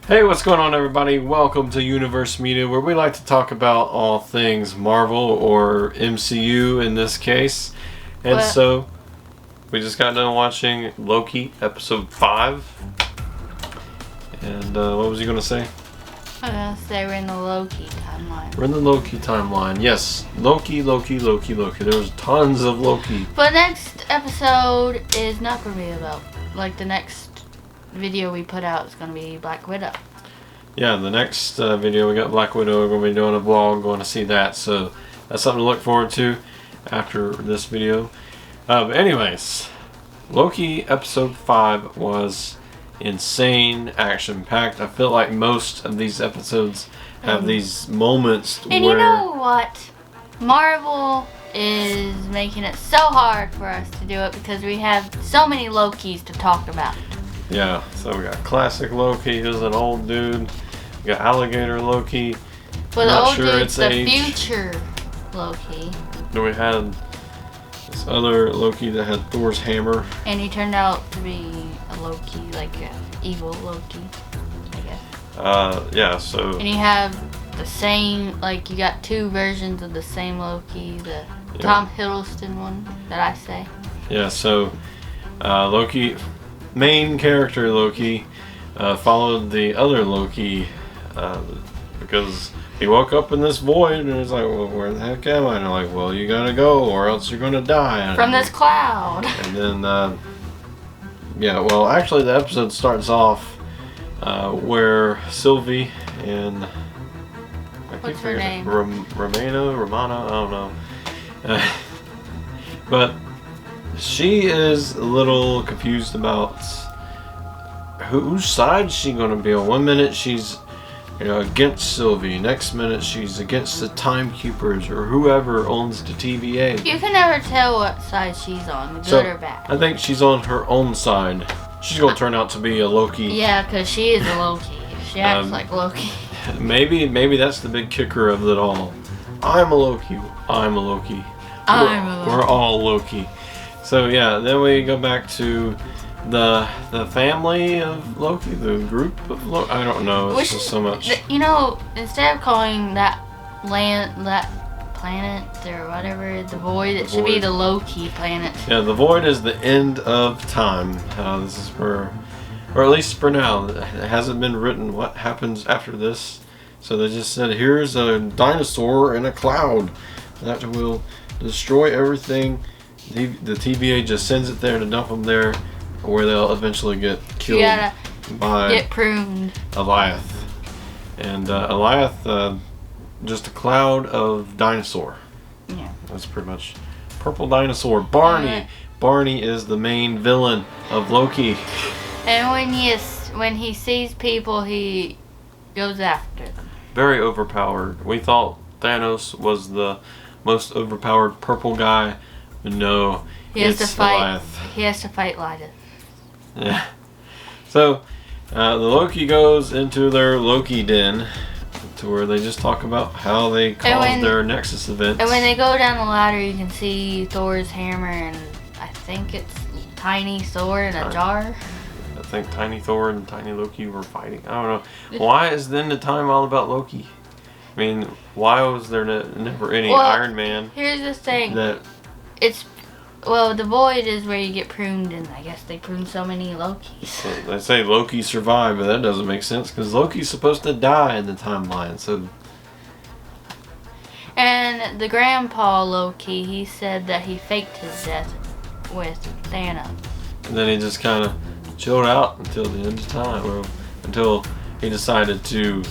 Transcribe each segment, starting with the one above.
Hey, what's going on, everybody? Welcome to Universe Media, where we like to talk about all things Marvel or MCU in this case. And so, we just got done watching Loki episode 5. And what was you going to say? I was going to say we're in the Loki timeline. We're in the Loki timeline. Yes, Loki. There's tons of Loki. But next episode is not going to be about, like, the next video we put out is going to be Black Widow. Yeah, the next video we got Black Widow. We're going to be doing a vlog, going to see that. So that's something to look forward to after this video. Anyways, Loki episode 5 was insane, action-packed. I feel like most of these episodes have these moments and where... you know what? Marvel is making it so hard for us to do it because we have so many Lokis to talk about. Yeah, so we got classic Loki, who's an old dude. We got alligator Loki. Well, the old dude's the future Loki. Then we had this other Loki that had Thor's hammer. And he turned out to be a Loki, like an evil Loki, I guess. Yeah, so... And you have the same, like, you got two versions of the same Loki, the Tom Hiddleston one that I say. Yeah, so Loki... main character Loki followed the other Loki because he woke up in this void and was like, well, where the heck am I? And they're like, well, you gotta go or else you're gonna die. From this cloud. And then, yeah, well, actually the episode starts off where Sylvie and... What's her name? Romana, I don't know. But... she is a little confused about whose side she's going to be on. One minute she's against Sylvie. Next minute she's against the timekeepers or whoever owns the TVA. You can never tell what side she's on, good or bad. I think she's on her own side. She's going to turn out to be a Loki. Yeah, because she is a Loki. She acts like Loki. Maybe that's the big kicker of it all. I'm a Loki. We're all Loki. So yeah, then we go back to the family of Loki, the group of Loki. I don't know. It's just so much. Instead of calling that planet or whatever the void, it should be the Loki planet. Yeah, the void is the end of time. This is or at least for now, it hasn't been written what happens after this. So they just said, here's a dinosaur in a cloud that will destroy everything. The TVA just sends it there to dump them there, where they'll eventually get killed get pruned. Eliath. And Eliath, just a cloud of dinosaur. Yeah. That's pretty much purple dinosaur. Barney. Barney is the main villain of Loki. And when he sees people, he goes after them. Very overpowered. We thought Thanos was the most overpowered purple guy. No, he has to fight. Eliath. He has to fight Eliath. Yeah. So, the Loki goes into their Loki den, to where they just talk about how they caused their Nexus events. And when they go down the ladder, you can see Thor's hammer and I think it's Tiny Thor in a jar. I think Tiny Thor and Tiny Loki were fighting. I don't know. Why is then the time all about Loki? I mean, why was there never any Iron Man? Here's the thing. The void is where you get pruned, and I guess they pruned so many Lokis. So they say Loki survived, but that doesn't make sense because Loki's supposed to die in the timeline. So. And the grandpa Loki, he said that he faked his death with Thanos. And then he just kind of chilled out until the end of time, or until he decided to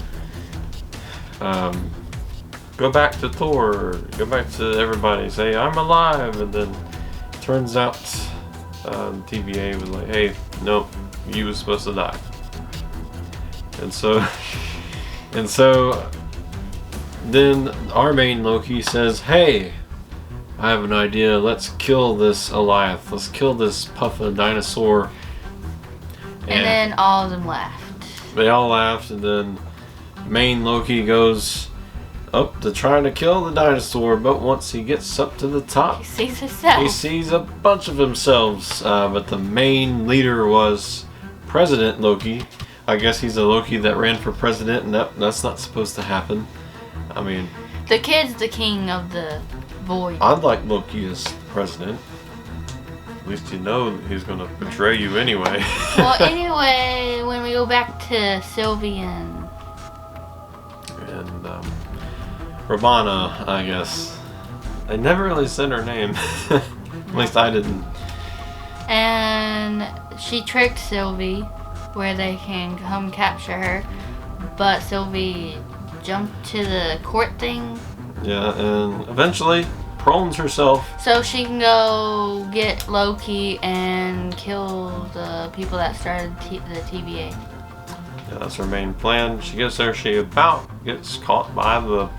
go back to Thor, go back to everybody, say I'm alive, and then turns out TVA was like, hey, nope, you was supposed to die. And so then our main Loki says, hey, I have an idea, let's kill this Eliath, let's kill this puff of dinosaur. And then all of them laughed. They all laughed, and then main Loki goes up to try to kill the dinosaur, but once he gets up to the top, he sees a bunch of themselves. But the main leader was President Loki, I guess he's a Loki that ran for president, and that's not supposed to happen. I mean, the kid's the king of the void. I'd like Loki as president. At least you know he's gonna betray you anyway. Well, anyway, when we go back to Sylvie and Romana, I guess. They never really said her name. At least I didn't. And she tricked Sylvie where they can come capture her. But Sylvie jumped to the court thing. Yeah, and eventually prones herself. So she can go get Loki and kill the people that started the TVA. Yeah, that's her main plan. She gets there, she about gets caught by the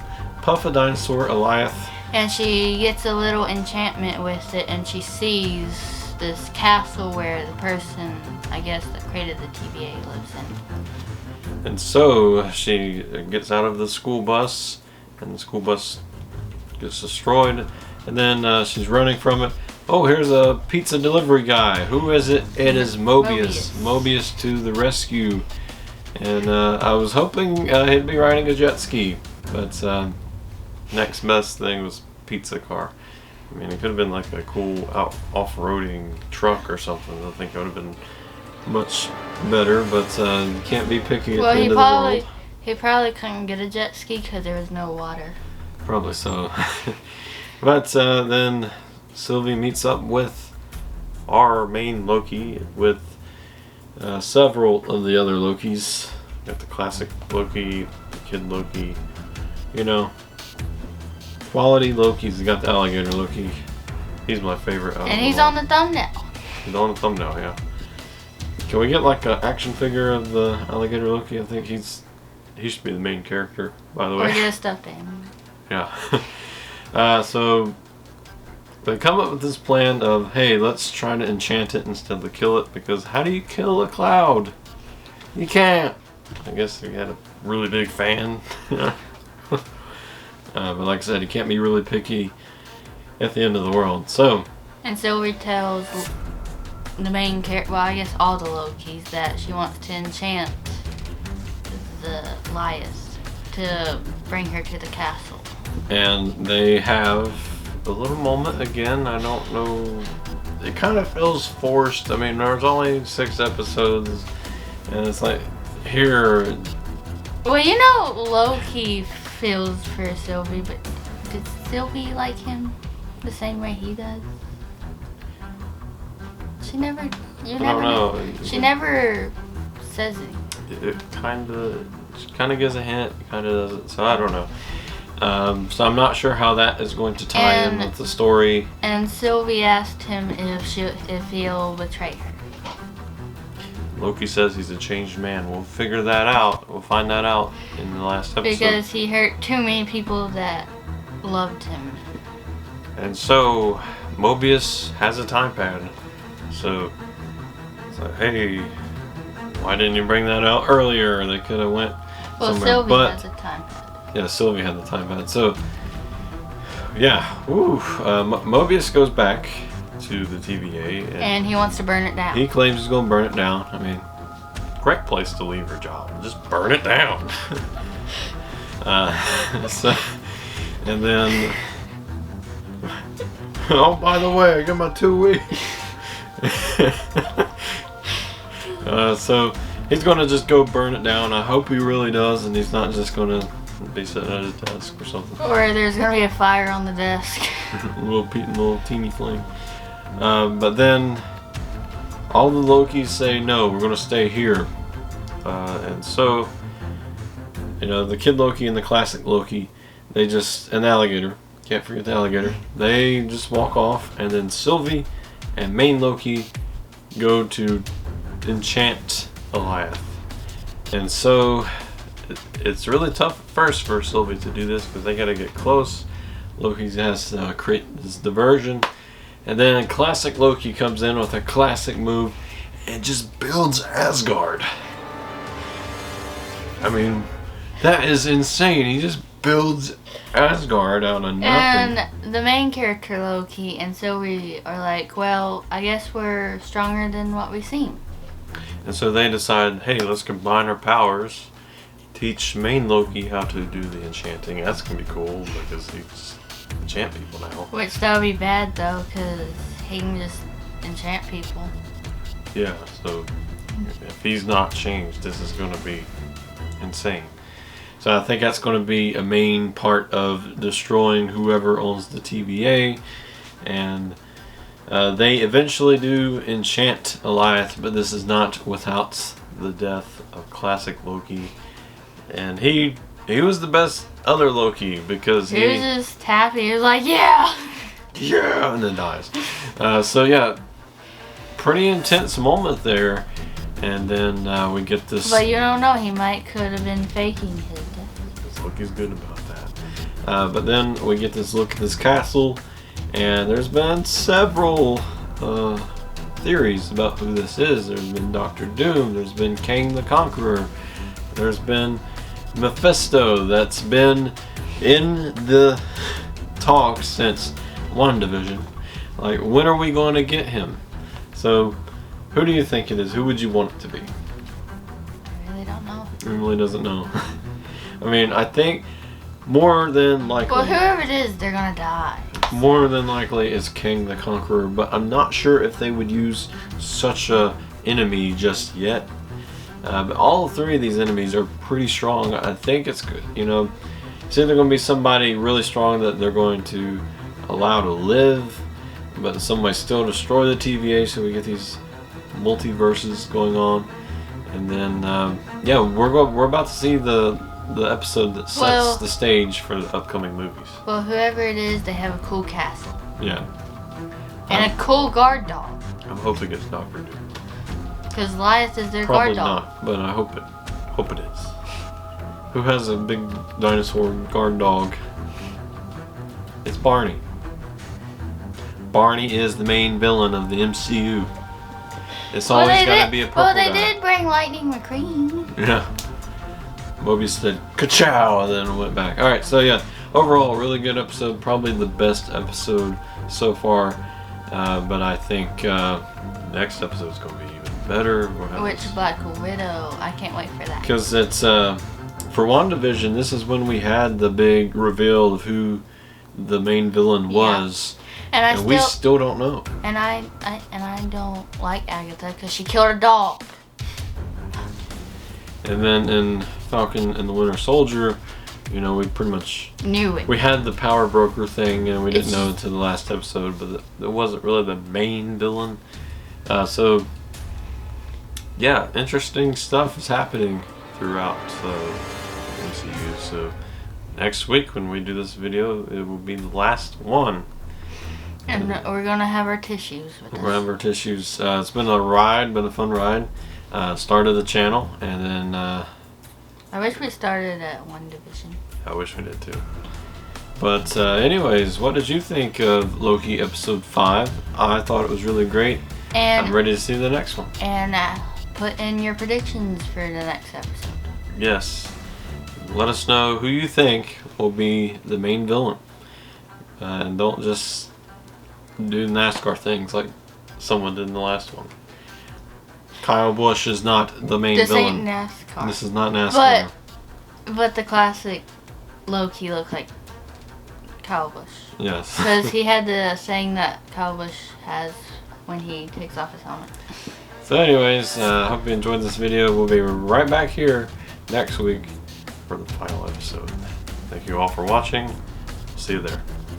Puffa dinosaur, Eliath. And she gets a little enchantment with it, and she sees this castle where the person, I guess, that created the TVA lives in. And so she gets out of the school bus, and the school bus gets destroyed. And then she's running from it. Oh, here's a pizza delivery guy. Who is it? It is Mobius. Mobius to the rescue. And I was hoping he'd be riding a jet ski, but next best thing was pizza car. I mean, it could have been like a cool off-roading truck or something. I think it would have been much better, but you can't be picky at the end of the world. He probably couldn't get a jet ski because there was no water. Probably so. But then Sylvie meets up with our main Loki with several of the other Lokis. Got the classic Loki, the kid Loki, you know. Quality Loki's got the alligator Loki. He's my favorite. And he's on the thumbnail. He's on the thumbnail, yeah. Can we get like an action figure of the alligator Loki? I think he should be the main character, by the way. Or get a stuffed animal. Yeah. So they come up with this plan of, hey, let's try to enchant it instead of kill it, because how do you kill a cloud? You can't. I guess you had a really big fan. But like I said, you can't be really picky at the end of the world. So. And Sylvie tells the main character, well, I guess all the Lokis, that she wants to enchant the Elias to bring her to the castle. And they have a little moment again. I don't know. It kind of feels forced. I mean, there's only 6 episodes, and it's like, here. Well, you know, Loki feels for Sylvie, but did Sylvie like him the same way he does? She never. You never know. She never says it. It kind of gives a hint, kind of doesn't. So I don't know. So I'm not sure how that is going to tie in with the story. And Sylvie asked him if he'll betray her. Loki says he's a changed man. We'll figure that out. We'll find that out in the last episode. Because he hurt too many people that loved him. And so Mobius has a time pad. So it's like, hey, why didn't you bring that out earlier? They could have went somewhere. Sylvie has a time pad. Yeah, Sylvie had the time pad. So yeah, Mobius goes back to the TVA, and he wants to burn it down. He claims he's going to burn it down. I mean, great place to leave your job. Just burn it down. And then, oh, by the way, I got my 2 weeks. So he's going to just go burn it down. I hope he really does, and he's not just going to be sitting at his desk or something. Or there's going to be a fire on the desk. a little teeny flame. But then all the Lokis say, no, we're going to stay here. And so, you know, the kid Loki and the classic Loki, an alligator, can't forget the alligator, they just walk off, and then Sylvie and main Loki go to enchant Eliath. And so it's really tough at first for Sylvie to do this because they got to get close. Loki has to create this diversion. And then classic Loki comes in with a classic move and just builds Asgard. I mean, that is insane. He just builds Asgard out of nothing. And the main character Loki and Sylvie are like, well, I guess we're stronger than what we've seen. And so they decide, hey, let's combine our powers, teach main Loki how to do the enchanting. That's gonna be cool because he's enchant people now. Which that would be bad though, because he can just enchant people. Yeah, so if he's not changed, this is gonna be insane. So I think that's gonna be a main part of destroying whoever owns the TVA. And they eventually do enchant Elias, but this is not without the death of classic Loki. And he was the best other Loki because he was just happy. He was like, yeah, and then dies. So yeah, pretty intense moment there. And then we get this. But you don't know. He could have been faking his death. Loki's good about that. But then we get this look at this castle. And there's been several theories about who this is. There's been Doctor Doom. There's been Kang the Conqueror. There's been Mephisto that's been in the talks since WandaVision. Like, when are we going to get him? So, who do you think it is? Who would you want it to be? I really don't know. Emily doesn't know. I mean, I think more than likely. Well, whoever it is, they're gonna die. More than likely is Kang the Conqueror, but I'm not sure if they would use such a enemy just yet. But all three of these enemies are pretty strong. I think it's good. You know, it's either going to be somebody really strong that they're going to allow to live, but some way still destroy the TVA, so we get these multiverses going on. And then, yeah, we're about to see the episode that sets the stage for the upcoming movies. Well, whoever it is, they have a cool castle. Yeah. And a cool guard dog. I'm hoping it's Doctor Doom. Because Elias is their Probably guard dog. not, but I hope it is. Who has a big dinosaur guard dog? It's Barney. Barney is the main villain of the MCU. It's always got to be a purple guy. Well, they did bring Lightning McQueen. Yeah. Mobius said, ka-chow, and then went back. Alright, so yeah, overall, really good episode. Probably the best episode so far. But I think next episode is going to be even better. Which Black Widow? I can't wait for that. Because it's, for WandaVision, this is when we had the big reveal of who the main villain was. And we still don't know. And I don't like Agatha because she killed a dog. And then in Falcon and the Winter Soldier, you know, we pretty much knew it. We had the power broker thing, and we didn't know until the last episode, but it wasn't really the main villain. So, yeah, interesting stuff is happening throughout the MCU. So, next week when we do this video, it will be the last one. And we're going to have our tissues with us. We're going to have our tissues. It's been a ride, been a fun ride. Started the channel, and then I wish we started at WandaVision. I wish we did too. But anyways, what did you think of Loki episode 5? I thought it was really great. And I'm ready to see the next one. And put in your predictions for the next episode. Yes. Let us know who you think will be the main villain. And don't just do NASCAR things like someone did in the last one. Kyle Busch is not the main villain. This ain't NASCAR. This is not NASCAR. But the classic Loki looks like Kyle Busch. Yes. Because he had the saying that Kyle Busch has when he takes off his helmet. So anyways, I hope you enjoyed this video. We'll be right back here next week for the final episode. Thank you all for watching. See you there.